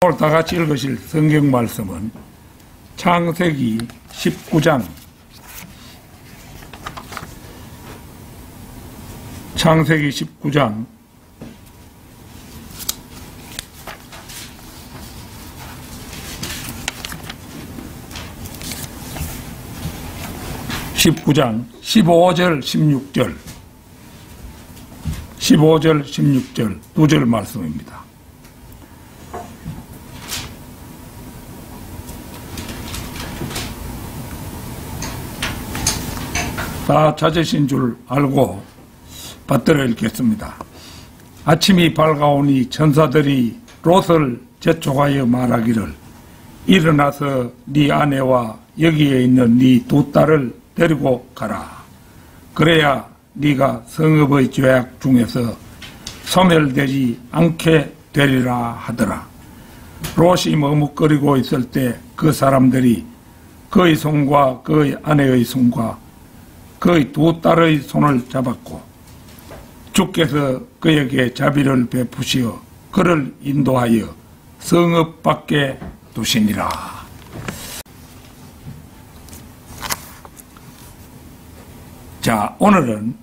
오늘 다 같이 읽으실 성경 말씀은 창세기 19장 창세기 19장 15절 16절 두 절 말씀입니다. 다 찾으신 줄 알고 받들어 읽겠습니다. 아침이 밝아오니 천사들이 롯을 재촉하여 말하기를 일어나서 네 아내와 여기에 있는 네 두 딸을 데리고 가라. 그래야 네가 성읍의 죄악 중에서 소멸되지 않게 되리라 하더라. 롯이 머뭇거리고 있을 때 그 사람들이 그의 손과 그의 아내의 손과 그의 두 딸의 손을 잡았고 주께서 그에게 자비를 베푸시어 그를 인도하여 성읍 밖에 두시니라. 자, 오늘은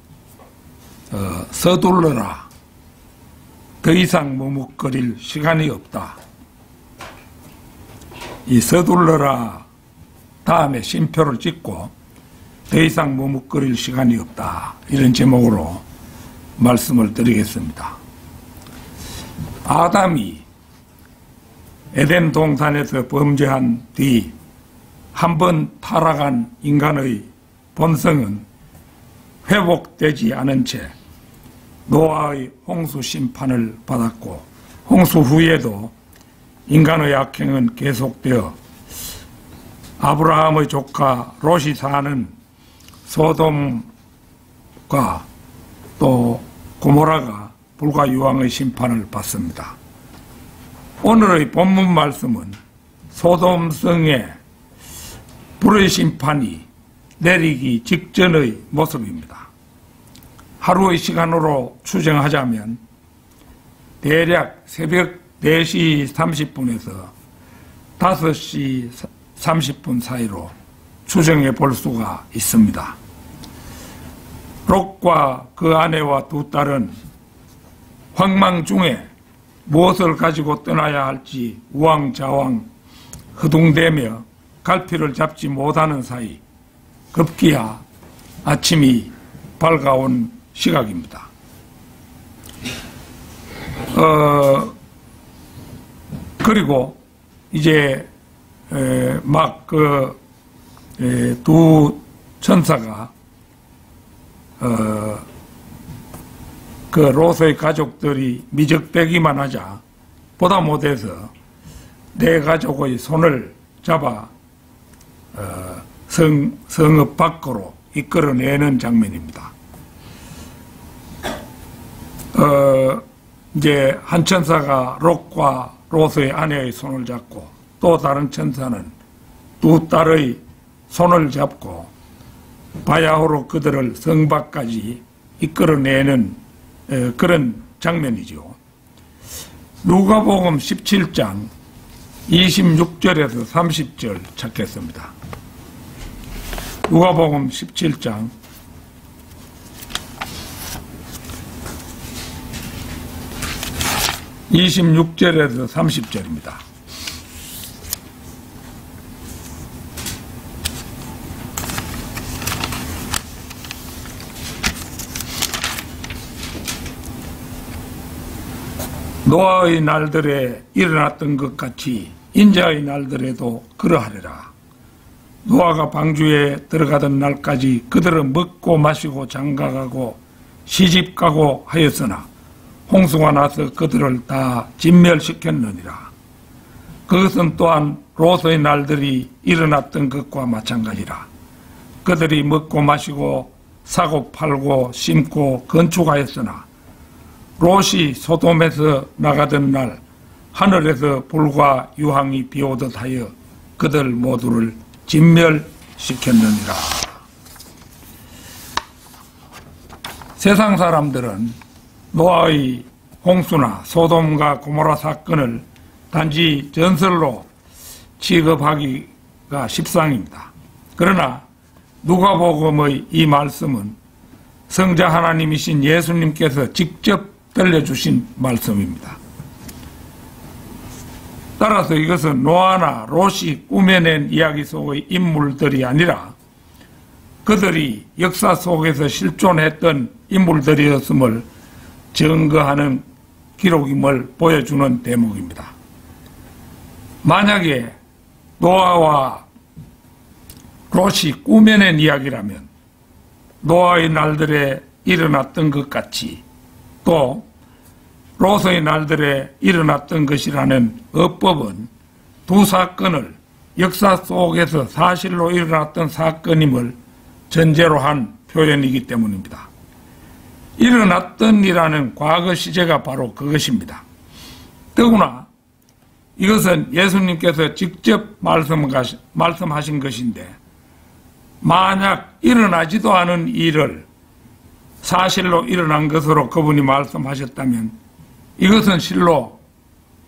서둘러라. 더 이상 머뭇거릴 시간이 없다. 이 서둘러라 다음에 쉼표를 찍고 더 이상 머뭇거릴 시간이 없다. 이런 제목으로 말씀을 드리겠습니다. 아담이 에덴 동산에서 범죄한 뒤 한 번 타락한 인간의 본성은 회복되지 않은 채 노아의 홍수 심판을 받았고 홍수 후에도 인간의 악행은 계속되어 아브라함의 조카 롯이 사는 소돔과 또 고모라가 불과 유황의 심판을 받습니다. 오늘의 본문 말씀은 소돔성에 불의 심판이 내리기 직전의 모습입니다. 하루의 시간으로 추정하자면 대략 새벽 4시 30분에서 5시 30분 사이로 추정해 볼 수가 있습니다. 롯과 그 아내와 두 딸은 황망 중에 무엇을 가지고 떠나야 할지 우왕좌왕 허둥대며 갈피를 잡지 못하는 사이 급기야 아침이 밝아온 시각입니다. 그리고 이제 막 두 천사가 그 롯의 가족들이 미적대기만 하자 보다 못해서 내 가족의 손을 잡아 성읍 밖으로 이끌어내는 장면입니다. 이제 한 천사가 롯과 롯의 아내의 손을 잡고 또 다른 천사는 두 딸의 손을 잡고 바야흐로 그들을 성 밖까지 이끌어내는 그런 장면이죠. 누가복음 17장 26절에서 30절 찾겠습니다. 누가복음 17장 26절에서 30절입니다. 노아의 날들에 일어났던 것 같이 인자의 날들에도 그러하리라. 노아가 방주에 들어가던 날까지 그들은 먹고 마시고 장가가고 시집가고 하였으나 홍수가 나서 그들을 다 진멸시켰느니라. 그것은 또한 롯의 날들이 일어났던 것과 마찬가지라. 그들이 먹고 마시고 사고 팔고 심고 건축하였으나 롯이 소돔에서 나가던 날 하늘에서 불과 유황이 비오듯 하여 그들 모두를 진멸시켰느니라. 세상 사람들은 노아의 홍수나 소돔과 고모라 사건을 단지 전설로 취급하기가 십상입니다. 그러나 누가복음의 이 말씀은 성자 하나님이신 예수님께서 직접 들려주신 말씀입니다. 따라서 이것은 노아나 롯이 꾸며낸 이야기 속의 인물들이 아니라 그들이 역사 속에서 실존했던 인물들이었음을 증거하는 기록임을 보여주는 대목입니다. 만약에 노아와 롯이 꾸며낸 이야기라면 노아의 날들에 일어났던 것 같이 또 롯의 날들에 일어났던 것이라는 어법은 두 사건을 역사 속에서 사실로 일어났던 사건임을 전제로 한 표현이기 때문입니다. 일어났던이라는 과거 시제가 바로 그것입니다. 더구나 이것은 예수님께서 직접 말씀하신 것인데 만약 일어나지도 않은 일을 사실로 일어난 것으로 그분이 말씀하셨다면 이것은 실로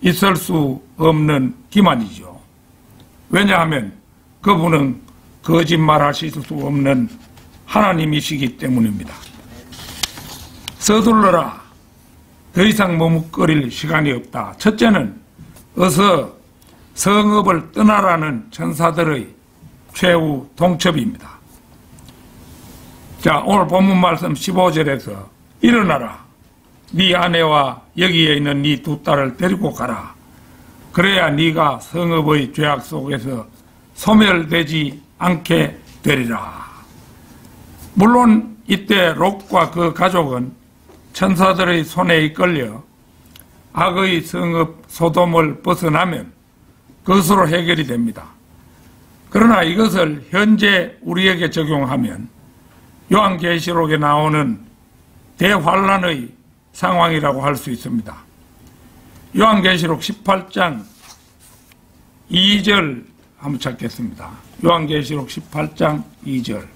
있을 수 없는 기만이죠. 왜냐하면 그분은 거짓말하실 수 없는 하나님이시기 때문입니다. 서둘러라. 더 이상 머뭇거릴 시간이 없다. 첫째는 어서 성읍을 떠나라는 천사들의 최후 통첩입니다. 자, 오늘 본문 말씀 15절에서 일어나라. 네 아내와 여기에 있는 네 두 딸을 데리고 가라. 그래야 네가 성읍의 죄악 속에서 소멸되지 않게 되리라. 물론 이때 롯과 그 가족은 천사들의 손에 이끌려 악의 성읍 소돔을 벗어나면 그것으로 해결이 됩니다. 그러나 이것을 현재 우리에게 적용하면 요한계시록에 나오는 대환란의 상황이라고 할 수 있습니다. 요한계시록 18장 2절 한번 찾겠습니다. 요한계시록 18장 2절.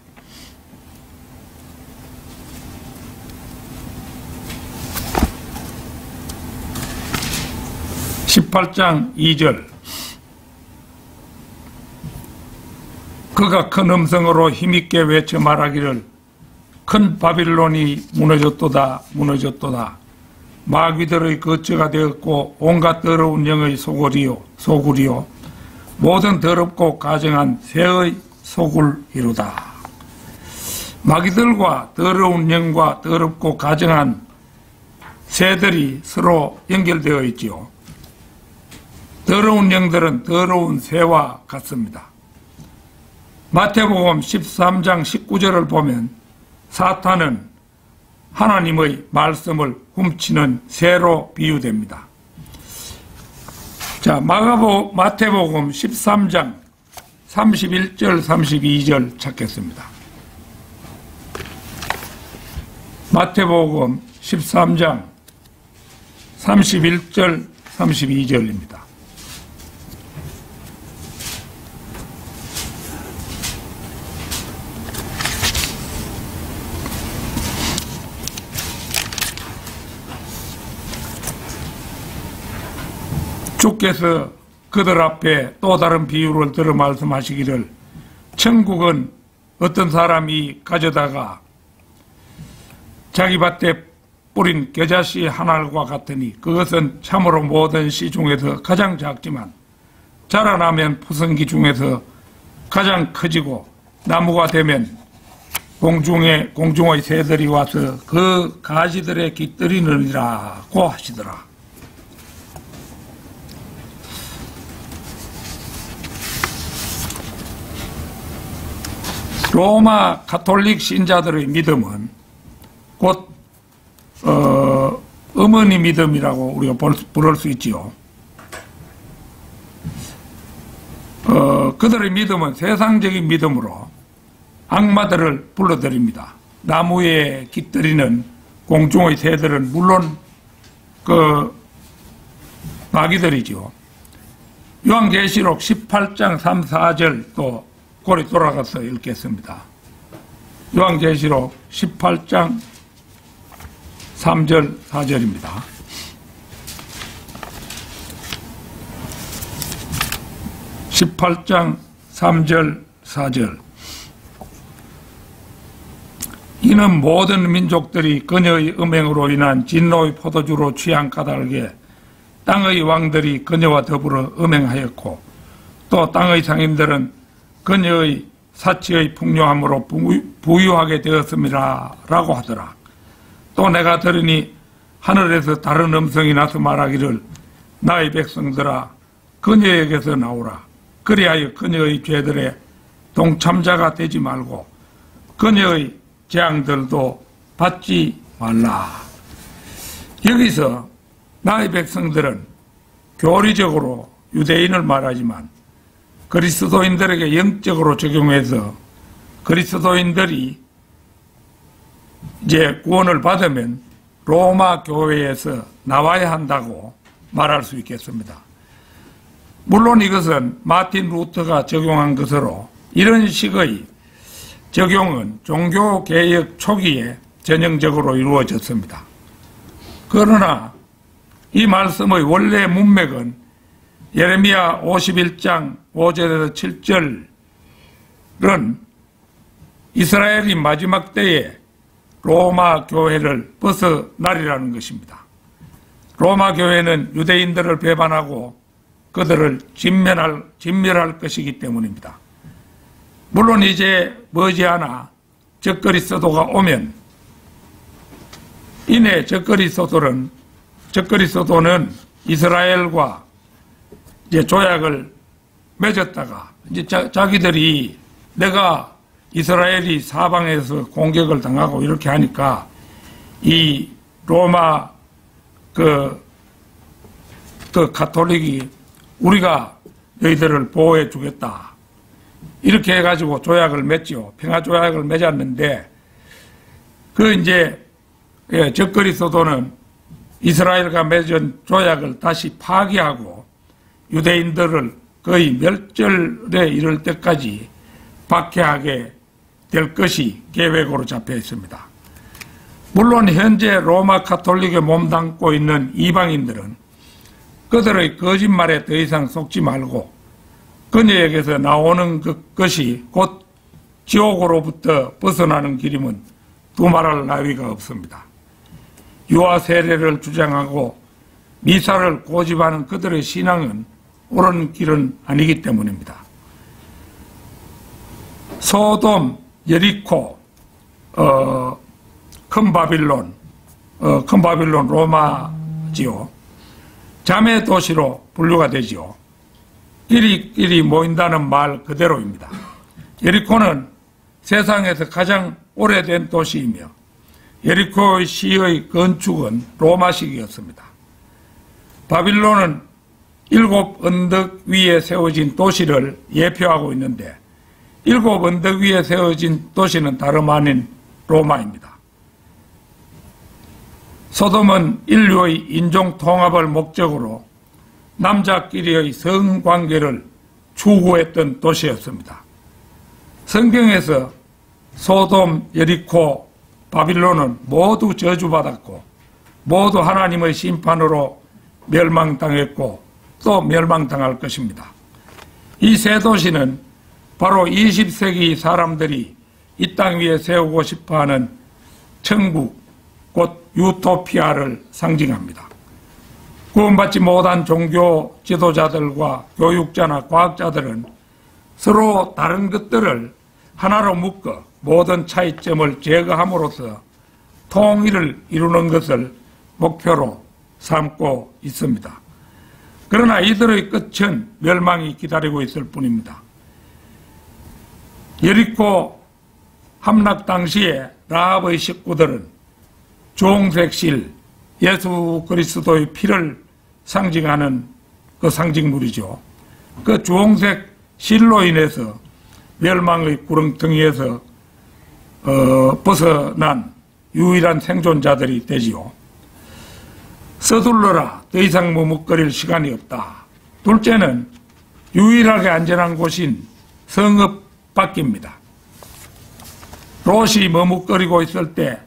그가 큰 음성으로 힘있게 외쳐 말하기를 큰 바빌론이 무너졌도다 무너졌도다. 마귀들의 거처가 되었고 온갖 더러운 영의 소굴이요 모든 더럽고 가증한 새의 소굴이로다. 마귀들과 더러운 영과 더럽고 가증한 새들이 서로 연결되어 있지요. 더러운 영들은 더러운 새와 같습니다. 마태복음 13장 19절을 보면 사탄은 하나님의 말씀을 훔치는 새로 비유됩니다. 자, 마태복음 13장 31절 32절 찾겠습니다. 마태복음 13장 31절 32절입니다. 주께서 그들 앞에 또 다른 비유를 들어 말씀하시기를 천국은 어떤 사람이 가져다가 자기 밭에 뿌린 겨자씨 한 알과 같으니 그것은 참으로 모든 씨 중에서 가장 작지만 자라나면 푸성기 중에서 가장 커지고 나무가 되면 공중의 새들이 와서 그 가지들에 깃들이느니라고 하시더라. 로마 가톨릭 신자들의 믿음은 곧 어머니 믿음이라고 우리가 부를 수 있지요. 그들의 믿음은 세상적인 믿음으로 악마들을 불러들입니다. 나무에 깃들이는 공중의 새들은 물론 그 마귀들이죠. 요한계시록 18장 3, 4절 또 고리 돌아가서 읽겠습니다. 요한계시록 18장 3절 4절입니다. 18장 3절 4절. 이는 모든 민족들이 그녀의 음행으로 인한 진노의 포도주로 취한 까닭에 땅의 왕들이 그녀와 더불어 음행하였고 또 땅의 상인들은 그녀의 사치의 풍요함으로 부유하게 되었음이라 라고 하더라. 또 내가 들으니 하늘에서 다른 음성이 나서 말하기를 나의 백성들아 그녀에게서 나오라. 그리하여 그녀의 죄들에 동참자가 되지 말고 그녀의 재앙들도 받지 말라. 여기서 나의 백성들은 교리적으로 유대인을 말하지만 그리스도인들에게 영적으로 적용해서 그리스도인들이 이제 구원을 받으면 로마 교회에서 나와야 한다고 말할 수 있겠습니다. 물론 이것은 마틴 루터가 적용한 것으로 이런 식의 적용은 종교개혁 초기에 전형적으로 이루어졌습니다. 그러나 이 말씀의 원래 문맥은 예레미야 51장 5절에서 7절은 이스라엘이 마지막 때에 로마 교회를 벗어나리라는 것입니다. 로마 교회는 유대인들을 배반하고 그들을 진멸할 것이기 때문입니다. 물론 이제 머지않아 적그리스도가 오면 이내 적그리스도는 이스라엘과 이제 조약을 맺었다가 이제 자기들이 내가 이스라엘이 사방에서 공격을 당하고 이렇게 하니까 이 로마 그 가톨릭이 우리가 너희들을 보호해 주겠다. 이렇게 해가지고 조약을 맺지요. 평화조약을 맺었는데 이제 적그리스도는 이스라엘과 맺은 조약을 다시 파기하고 유대인들을 거의 멸절에 이를 때까지 박해하게 될 것이 계획으로 잡혀 있습니다. 물론 현재 로마 가톨릭에 몸담고 있는 이방인들은 그들의 거짓말에 더 이상 속지 말고 그녀에게서 나오는 것이 곧 지옥으로부터 벗어나는 길임은 두말할 나위가 없습니다. 유아 세례를 주장하고 미사를 고집하는 그들의 신앙은 옳은 길은 아니기 때문입니다. 소돔, 여리코, 큰 바빌론 로마지요. 자매 도시로 분류가 되지요. 끼리끼리 모인다는 말 그대로입니다. 여리코는 세상에서 가장 오래된 도시이며 여리코 시의 건축은 로마식이었습니다. 바빌론은 7 언덕 위에 세워진 도시를 예표하고 있는데 7 언덕 위에 세워진 도시는 다름 아닌 로마입니다. 소돔은 인류의 인종 통합을 목적으로 남자끼리의 성관계를 추구했던 도시였습니다. 성경에서 소돔, 여리코, 바빌론은 모두 저주받았고 모두 하나님의 심판으로 멸망당했고 또 멸망당할 것입니다. 이 세 도시는 바로 20세기 사람들이 이 땅 위에 세우고 싶어하는 천국, 곧 유토피아를 상징합니다. 구원받지 못한 종교 지도자들과 교육자나 과학자들은 서로 다른 것들을 하나로 묶어 모든 차이점을 제거함으로써 통일을 이루는 것을 목표로 삼고 있습니다. 그러나 이들의 끝은 멸망이 기다리고 있을 뿐입니다. 여리코 함락 당시에 라합의 식구들은 주홍색 실, 예수 그리스도의 피를 상징하는 그 상징물이죠. 그 주홍색 실로 인해서 멸망의 구렁텅이에서 벗어난 유일한 생존자들이 되지요. 서둘러라. 더 이상 머뭇거릴 시간이 없다. 둘째는 유일하게 안전한 곳인 성읍 밖입니다. 롯이 머뭇거리고 있을 때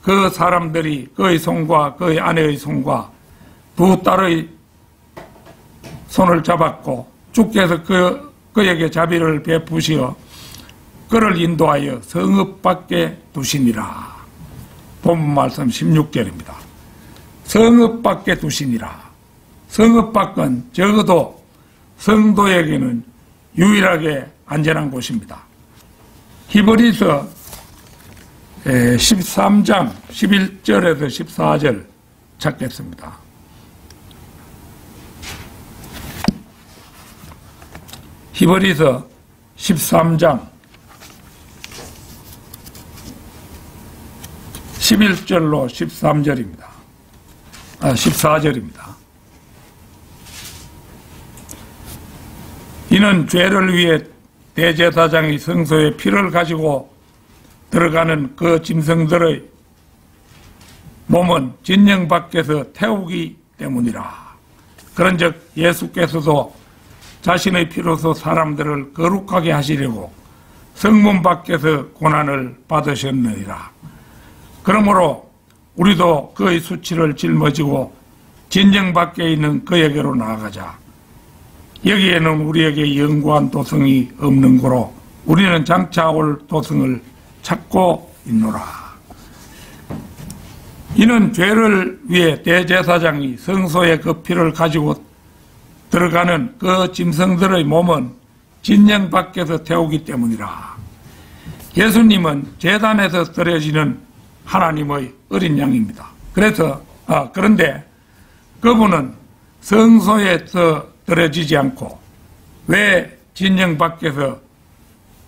그 사람들이 그의 손과 그의 아내의 손과 두 딸의 손을 잡았고 주께서 그에게 자비를 베푸시어 그를 인도하여 성읍 밖에 두시니라. 본문 말씀 16절입니다. 성읍 밖에 두시니라. 성읍 밖은 적어도 성도에게는 유일하게 안전한 곳입니다. 히브리서 13장 11절에서 14절 찾겠습니다. 히브리서 13장 11절로 13절입니다. 14절입니다. 이는 죄를 위해 대제사장이 성소에 피를 가지고 들어가는 그 짐승들의 몸은 진영 밖에서 태우기 때문이라. 그런즉 예수께서도 자신의 피로서 사람들을 거룩하게 하시려고 성문 밖에서 고난을 받으셨느니라. 그러므로 우리도 그의 수치를 짊어지고 진영 밖에 있는 그에게로 나아가자. 여기에는 우리에게 영구한 도성이 없는 고로 우리는 장차 올 도성을 찾고 있노라. 이는 죄를 위해 대제사장이 성소에 그 피를 가지고 들어가는 그 짐승들의 몸은 진영 밖에서 태우기 때문이라. 예수님은 제단에서 드려지는 하나님의 어린 양입니다. 그런데 그분은 성소에서 드려지지 않고 왜 진영 밖에서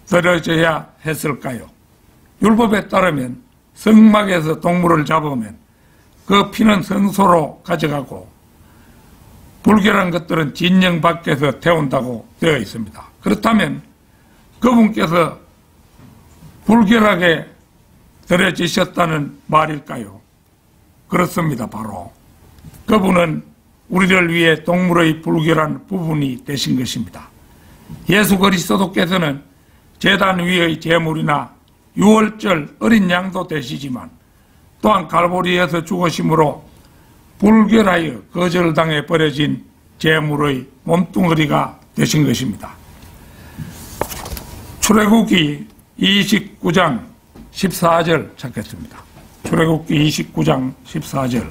드려져야 했을까요? 율법에 따르면 성막에서 동물을 잡으면 그 피는 성소로 가져가고 불결한 것들은 진영 밖에서 태운다고 되어 있습니다. 그렇다면 그분께서 불결하게 드려지셨다는 말일까요? 그렇습니다. 바로 그분은 우리를 위해 동물의 불결한 부분이 되신 것입니다. 예수 그리스도께서는 제단 위의 제물이나 유월절 어린 양도 되시지만 또한 갈보리에서 죽으심으로 불결하여 거절당해 버려진 제물의 몸뚱어리가 되신 것입니다. 출애굽기 29장 14절 찾겠습니다. 출애굽기 29장 14절.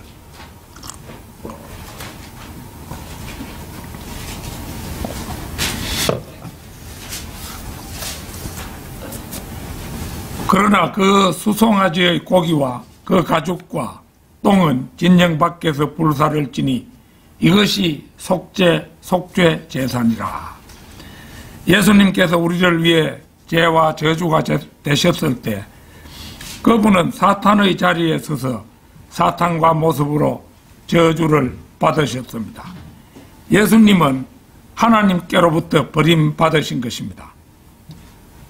그러나 그 수송아지의 고기와 그 가죽과 똥은 진영 밖에서 불사를 지니 이것이 속죄 제사니라. 예수님께서 우리를 위해 죄와 저주가 되셨을 때 그분은 사탄의 자리에 서서 사탄과 모습으로 저주를 받으셨습니다. 예수님은 하나님께로부터 버림받으신 것입니다.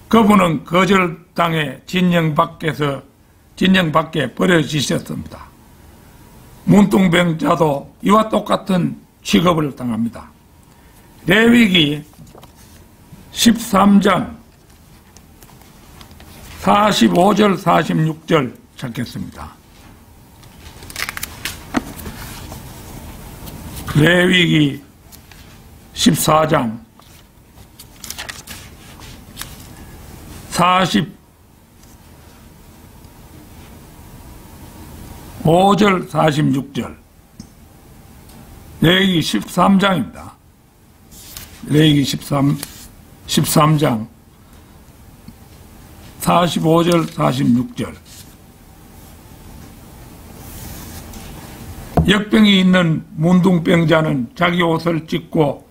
그분은 거절당해 진영 밖에 버려지셨습니다. 문둥병자도 이와 똑같은 취급을 당합니다. 레위기 13장 45절 46절 찾겠습니다. 레위기 14장 45절 46절 레위기 13장입니다. 레위기 13장 45절 46절 역병이 있는 문둥병자는 자기 옷을 찢고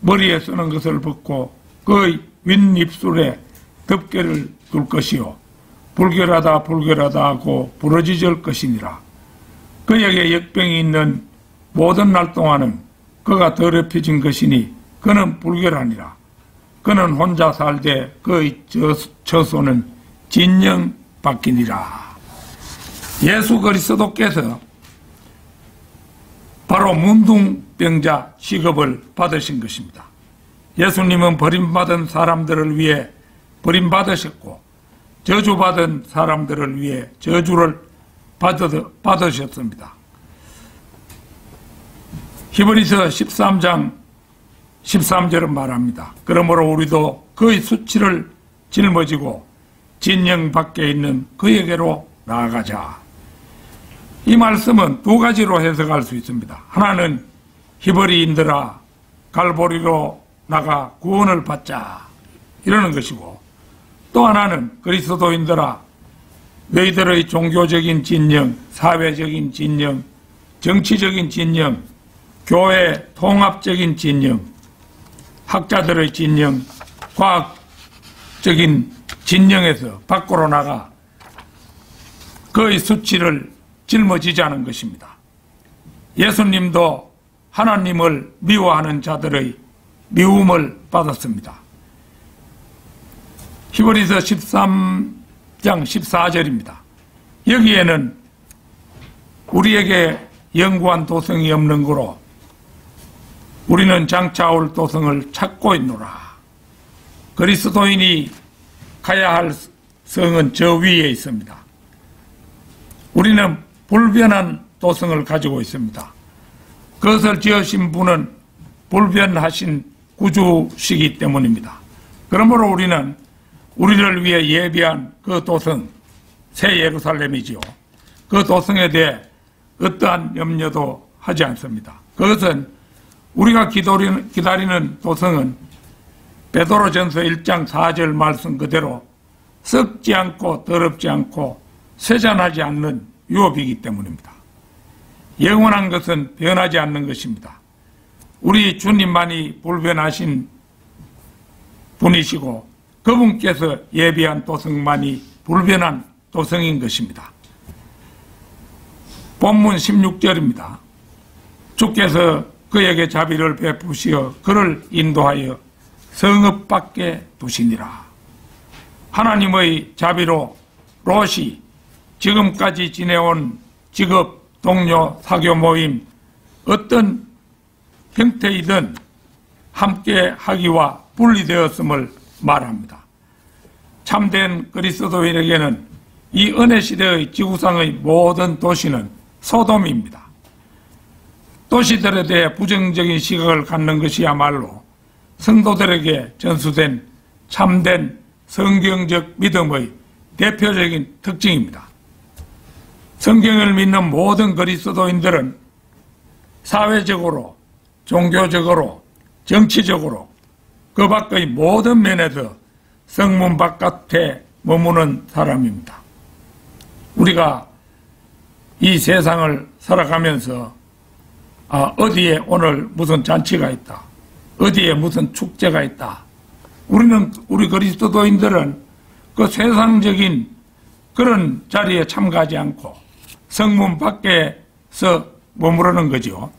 머리에 쓰는 것을 벗고 그의 윗입술에 덮개를 둘 것이요 불결하다 하고 부러지질 것이니라. 그에게 역병이 있는 모든 날 동안은 그가 더럽혀진 것이니 그는 불결하니라. 그는 혼자 살되 그의 처소는 진영 밖이니라. 예수 그리스도께서 바로 문둥병자 취급을 받으신 것입니다. 예수님은 버림받은 사람들을 위해 버림받으셨고 저주받은 사람들을 위해 저주를 받으셨습니다. 히브리서 13장 13절은 말합니다. 그러므로 우리도 그의 수치를 짊어지고 진영 밖에 있는 그에게로 나아가자. 이 말씀은 두 가지로 해석할 수 있습니다. 하나는 히브리인들아 갈보리로 나가 구원을 받자 이러는 것이고, 또 하나는 그리스도인들아 너희들의 종교적인 진영, 사회적인 진영, 정치적인 진영, 교회 통합적인 진영, 학자들의 진영, 과학적인 진영에서 밖으로 나가 그의 수치를 짊어지자는 것입니다. 예수님도 하나님을 미워하는 자들의 미움을 받았습니다. 히브리서 13장 14절입니다. 여기에는 우리에게 영구한 도성이 없는 거로 우리는 장차 올 도성을 찾고 있노라. 그리스도인이 가야 할 성은 저 위에 있습니다. 우리는 불변한 도성을 가지고 있습니다. 그것을 지으신 분은 불변하신 구주시기 때문입니다. 그러므로 우리는 우리를 위해 예비한 그 도성, 새 예루살렘이지요. 그 도성에 대해 어떠한 염려도 하지 않습니다. 그것은 우리가 기다리는 도성은 베드로전서 1장 4절 말씀 그대로 썩지 않고 더럽지 않고 쇠잔하지 않는 유업이기 때문입니다. 영원한 것은 변하지 않는 것입니다. 우리 주님만이 불변하신 분이시고 그분께서 예비한 도성만이 불변한 도성인 것입니다. 본문 16절입니다. 주께서 그에게 자비를 베푸시어 그를 인도하여 성읍 밖에 두시니라. 하나님의 자비로 롯이 지금까지 지내온 직업, 동료, 사교 모임 어떤 형태이든 함께 하기와 분리되었음을 말합니다. 참된 그리스도인에게는 이 은혜 시대의 지구상의 모든 도시는 소돔입니다. 도시들에 대해 부정적인 시각을 갖는 것이야말로 성도들에게 전수된 참된 성경적 믿음의 대표적인 특징입니다. 성경을 믿는 모든 그리스도인들은 사회적으로, 종교적으로, 정치적으로 그 밖의 모든 면에서 성문 바깥에 머무는 사람입니다. 우리가 이 세상을 살아가면서 어디에 오늘 무슨 잔치가 있다, 어디에 무슨 축제가 있다, 우리 그리스도인들은 그 세상적인 그런 자리에 참가하지 않고 성문 밖에서 머무르는 거죠.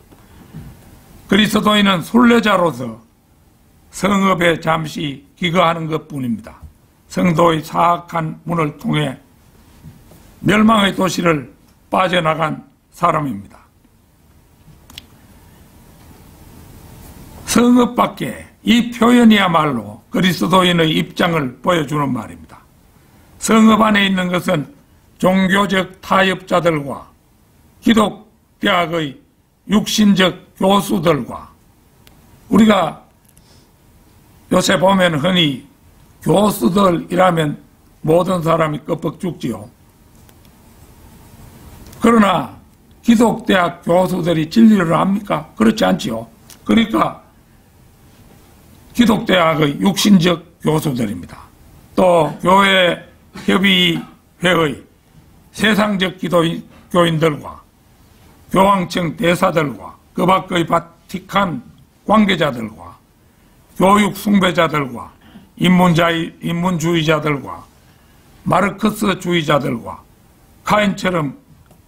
그리스도인은 순례자로서 성읍에 잠시 기거하는 것뿐입니다. 성도의 사악한 문을 통해 멸망의 도시를 빠져나간 사람입니다. 성읍 밖에 이 표현이야말로 그리스도인의 입장을 보여주는 말입니다. 성읍 안에 있는 것은 종교적 타협자들과 기독대학의 육신적 교수들과 우리가 요새 보면 흔히 교수들이라면 모든 사람이 끄뻑 죽지요. 그러나 기독대학 교수들이 진리를 압니까? 그렇지 않지요. 그러니까 기독대학의 육신적 교수들입니다. 또 교회 협의회의 세상적 기독교인들과 교황청 대사들과 그 밖의 바티칸 관계자들과 교육 숭배자들과 인문주의자들과 마르크스주의자들과 카인처럼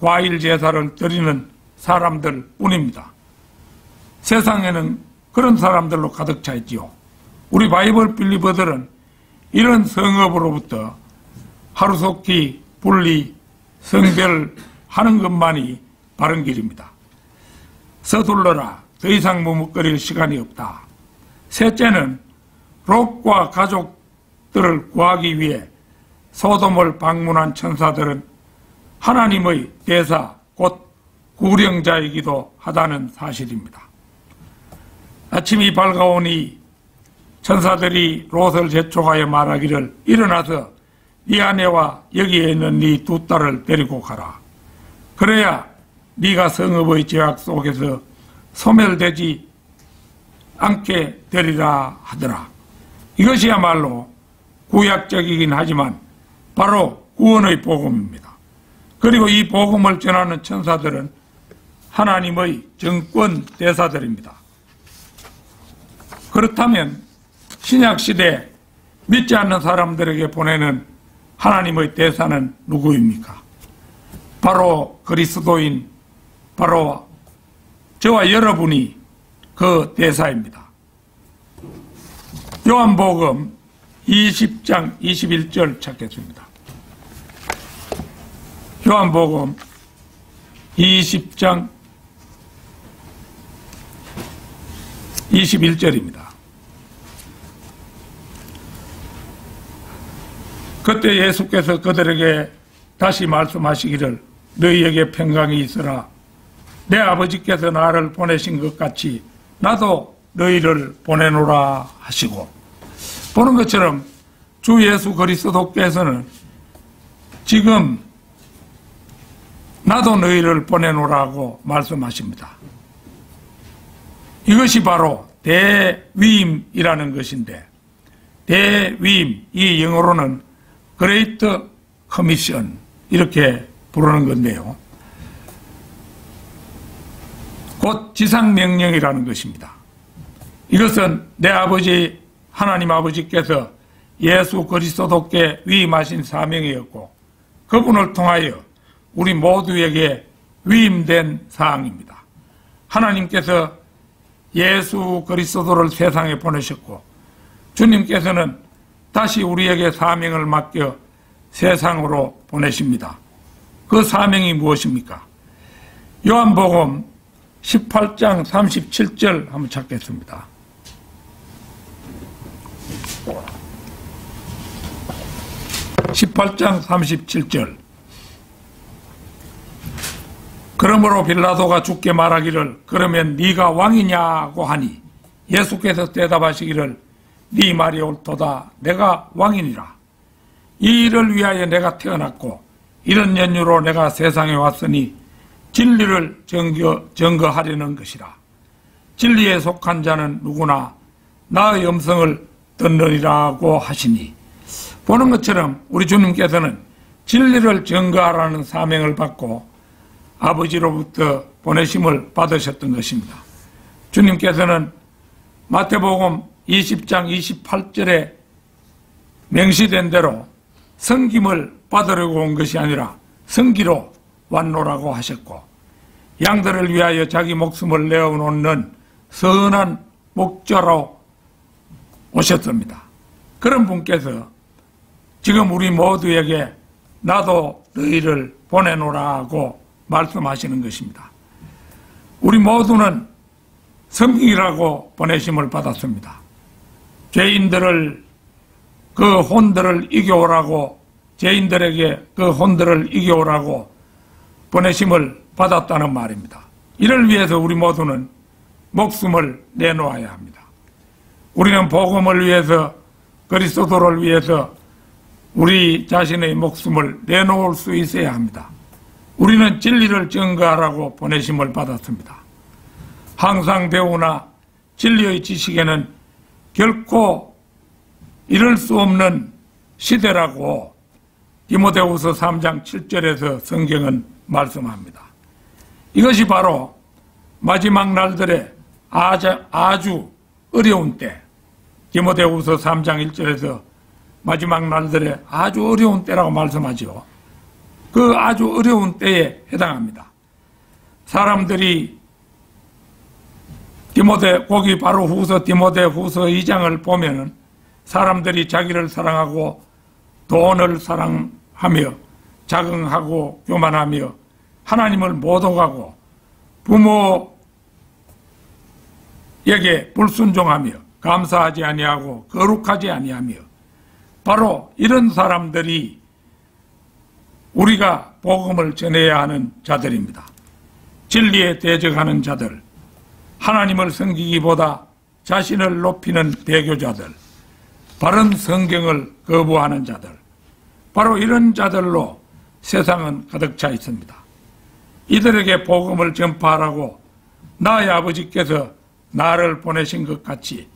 과일 제사를 드리는 사람들 뿐입니다. 세상에는 그런 사람들로 가득 차 있지요. 우리 바이블 빌리버들은 이런 성읍으로부터 하루속히 분리, 성별하는 것만이 바른 길입니다. 서둘러라. 더 이상 머뭇거릴 시간이 없다. 셋째는 롯과 가족들을 구하기 위해 소돔을 방문한 천사들은 하나님의 대사 곧 구령자이기도 하다는 사실입니다. 아침이 밝아오니 천사들이 롯을 재촉하여 말하기를 일어나서 네 아내와 여기에 있는 네 두 딸을 데리고 가라. 그래야 네가 성읍의 죄악 속에서 소멸되지 않게 되리라 하더라. 이것이야말로 구약적이긴 하지만 바로 구원의 복음입니다. 그리고 이 복음을 전하는 천사들은 하나님의 정권 대사들입니다. 그렇다면 신약시대 믿지 않는 사람들에게 보내는 하나님의 대사는 누구입니까? 바로 그리스도인, 바로 저와 여러분이 그 대사입니다. 요한복음 20장 21절 찾겠습니다. 요한복음 20장 21절입니다. 그때 예수께서 그들에게 다시 말씀하시기를 너희에게 평강이 있으라. 내 아버지께서 나를 보내신 것 같이 나도 너희를 보내노라 하시고, 보는 것처럼 주 예수 그리스도께서는 지금 나도 너희를 보내노라고 말씀하십니다. 이것이 바로 대위임이라는 것인데, 대위임, 이 영어로는 Great Commission 이렇게 부르는 건데요. 곧 지상명령이라는 것입니다. 이것은 내 아버지 하나님 아버지께서 예수 그리스도께 위임하신 사명이었고 그분을 통하여 우리 모두에게 위임된 사항입니다. 하나님께서 예수 그리스도를 세상에 보내셨고 주님께서는 다시 우리에게 사명을 맡겨 세상으로 보내십니다. 그 사명이 무엇입니까? 요한복음 18장 37절 한번 찾겠습니다. (18장 37절) 그러므로 빌라도가 주께 말하기를 그러면 네가 왕이냐고 하니 예수께서 대답하시기를 네 말이 옳도다. 내가 왕이니라. 이 일을 위하여 내가 태어났고 이런 연유로 내가 세상에 왔으니 진리를 증거하려는 것이라. 진리에 속한 자는 누구나 나의 음성을 듣느니라고 하시니, 보는 것처럼 우리 주님께서는 진리를 증거하라는 사명을 받고 아버지로부터 보내심을 받으셨던 것입니다. 주님께서는 마태복음 20장 28절에 명시된 대로 섬김을 받으려고 온 것이 아니라 섬기러 왔노라고 하셨고, 양들을 위하여 자기 목숨을 내어놓는 선한 목자로 오셨습니다. 그런 분께서 지금 우리 모두에게 나도 너희를 보내노라고 말씀하시는 것입니다. 우리 모두는 섬기라고 보내심을 받았습니다. 죄인들을 그 혼들을 이겨오라고, 죄인들에게 그 혼들을 이겨오라고 보내심을 받았다는 말입니다. 이를 위해서 우리 모두는 목숨을 내놓아야 합니다. 우리는 복음을 위해서, 그리스도를 위해서 우리 자신의 목숨을 내놓을 수 있어야 합니다. 우리는 진리를 증거하라고 보내심을 받았습니다. 항상 배우나 진리의 지식에는 결코 이룰 수 없는 시대라고 디모데후서 3장 7절에서 성경은 말씀합니다. 이것이 바로 마지막 날들의 아주 어려운 때, 디모데후서 3장 1절에서 마지막 날들의 아주 어려운 때라고 말씀하죠. 그 아주 어려운 때에 해당합니다. 사람들이 거기 바로 후서 디모데후서 2장을 보면은 사람들이 자기를 사랑하고 돈을 사랑하며 자긍하고 교만하며 하나님을 모독하고 부모에게 불순종하며 감사하지 아니하고 거룩하지 아니하며, 바로 이런 사람들이 우리가 복음을 전해야 하는 자들입니다. 진리에 대적하는 자들, 하나님을 섬기기보다 자신을 높이는 대교자들, 바른 성경을 거부하는 자들, 바로 이런 자들로 세상은 가득 차 있습니다. 이들에게 복음을 전파하라고 나의 아버지께서 나를 보내신 것 같이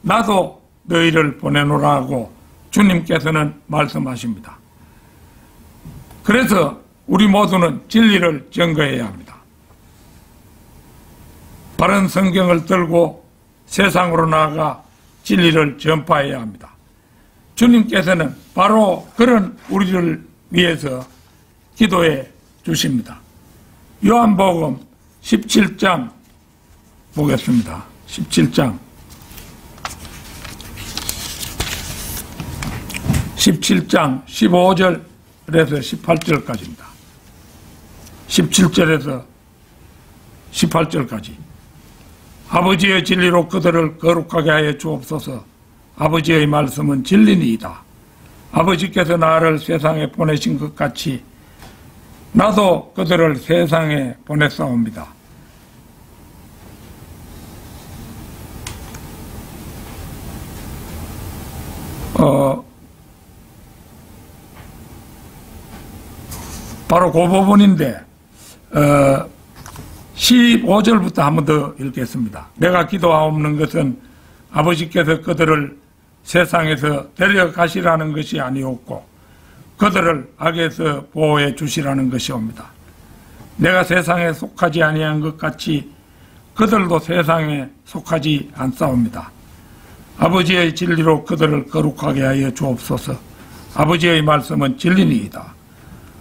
나도 너희를 보내노라고 주님께서는 말씀하십니다. 그래서 우리 모두는 진리를 증거해야 합니다. 바른 성경을 들고 세상으로 나아가 진리를 전파해야 합니다. 주님께서는 바로 그런 우리를 위해서 기도해 주십니다. 요한복음 17장 보겠습니다. 17장 15절에서 18절까지입니다. 17절에서 18절까지 아버지의 진리로 그들을 거룩하게 하여 주옵소서. 아버지의 말씀은 진리니이다. 아버지께서 나를 세상에 보내신 것 같이 나도 그들을 세상에 보냈사옵니다. 바로 그 부분인데 15절부터 한 번 더 읽겠습니다. 내가 기도하옵는 것은 아버지께서 그들을 세상에서 데려가시라는 것이 아니었고 그들을 악에서 보호해 주시라는 것이옵니다. 내가 세상에 속하지 아니한 것 같이 그들도 세상에 속하지 않사옵니다. 아버지의 진리로 그들을 거룩하게 하여 주옵소서. 아버지의 말씀은 진리니이다.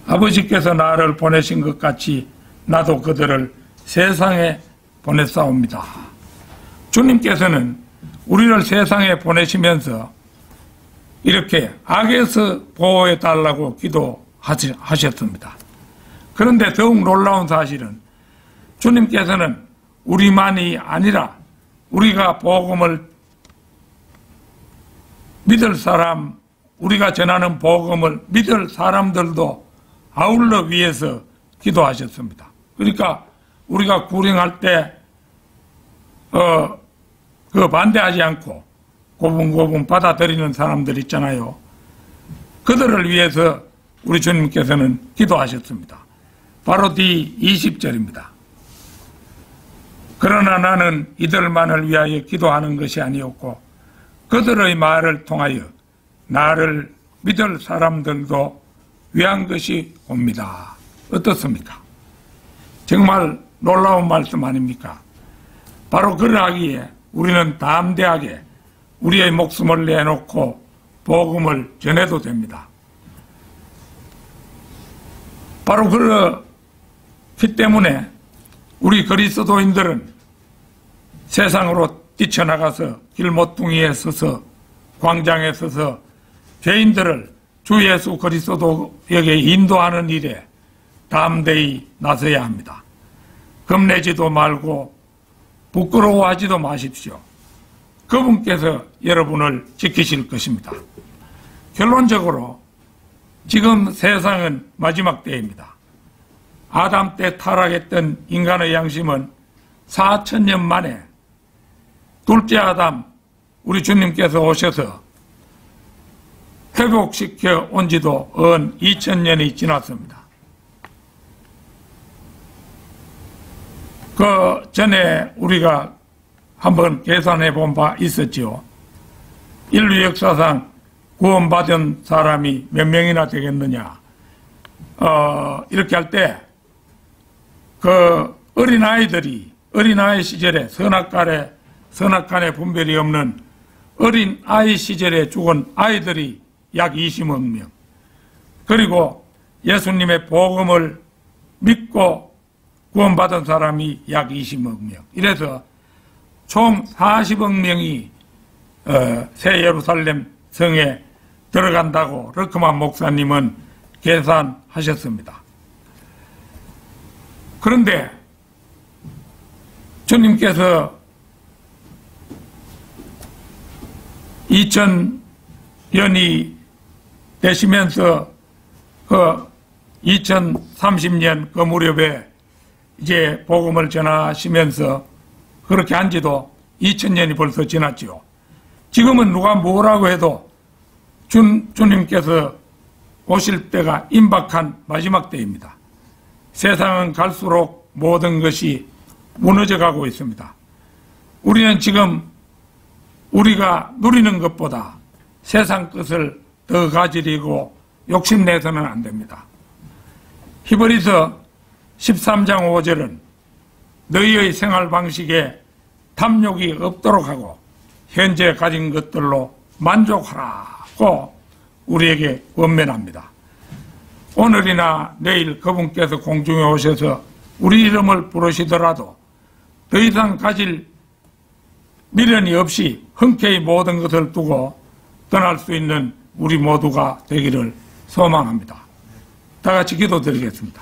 아버지께서 나를 보내신 것 같이 나도 그들을 세상에 보냈사옵니다. 주님께서는 우리를 세상에 보내시면서 이렇게 악에서 보호해 달라고 기도하셨습니다. 그런데 더욱 놀라운 사실은 주님께서는 우리만이 아니라 우리가 복음을 믿을 사람, 우리가 전하는 복음을 믿을 사람들도 아울러 위해서 기도하셨습니다. 그러니까 우리가 구령할 때 반대하지 않고 고분고분 받아들이는 사람들 있잖아요. 그들을 위해서 우리 주님께서는 기도하셨습니다. 바로 뒤 20절입니다. 그러나 나는 이들만을 위하여 기도하는 것이 아니었고 그들의 말을 통하여 나를 믿을 사람들도 위한 것이 옵니다. 어떻습니까? 정말 놀라운 말씀 아닙니까? 바로 그러하기에 우리는 담대하게 우리의 목숨을 내놓고 복음을 전해도 됩니다. 바로 그렇기 때문에 우리 그리스도인들은 세상으로 뛰쳐나가서 길모퉁이에 서서 광장에 서서 죄인들을 주 예수 그리스도에게 인도하는 일에 담대히 나서야 합니다. 겁내지도 말고 부끄러워하지도 마십시오. 그분께서 여러분을 지키실 것입니다. 결론적으로 지금 세상은 마지막 때입니다. 아담 때 타락했던 인간의 양심은 4000년 만에 둘째 아담 우리 주님께서 오셔서 회복시켜 온 지도 2000년이 지났습니다. 그 전에 우리가 한번 계산해 본 바 있었지요. 인류 역사상 구원받은 사람이 몇 명이나 되겠느냐. 이렇게 할 때 그 어린아이 시절에 선악간에 분별이 없는 어린아이 시절에 죽은 아이들이 약 20억 명. 그리고 예수님의 복음을 믿고 구원받은 사람이 약 20억 명. 이래서 총 40억 명이 새 예루살렘 성에 들어간다고 러크만 목사님은 계산하셨습니다. 그런데 주님께서 2000년이 되시면서 그 2030년 그 무렵에 이제 복음을 전하시면서 그렇게 한 지도 2000년이 벌써 지났지요. 지금은 누가 뭐라고 해도 주님께서 오실 때가 임박한 마지막 때입니다. 세상은 갈수록 모든 것이 무너져 가고 있습니다. 우리는 지금 우리가 누리는 것보다 세상 것을 더 가지려고 욕심내서는 안 됩니다. 히브리서 13장 5절은 너희의 생활 방식에 탐욕이 없도록 하고 현재 가진 것들로 만족하라고 우리에게 권면합니다. 오늘이나 내일 그분께서 공중에 오셔서 우리 이름을 부르시더라도 더 이상 가질 미련이 없이 흔쾌히 모든 것을 두고 떠날 수 있는 우리 모두가 되기를 소망합니다. 다 같이 기도드리겠습니다.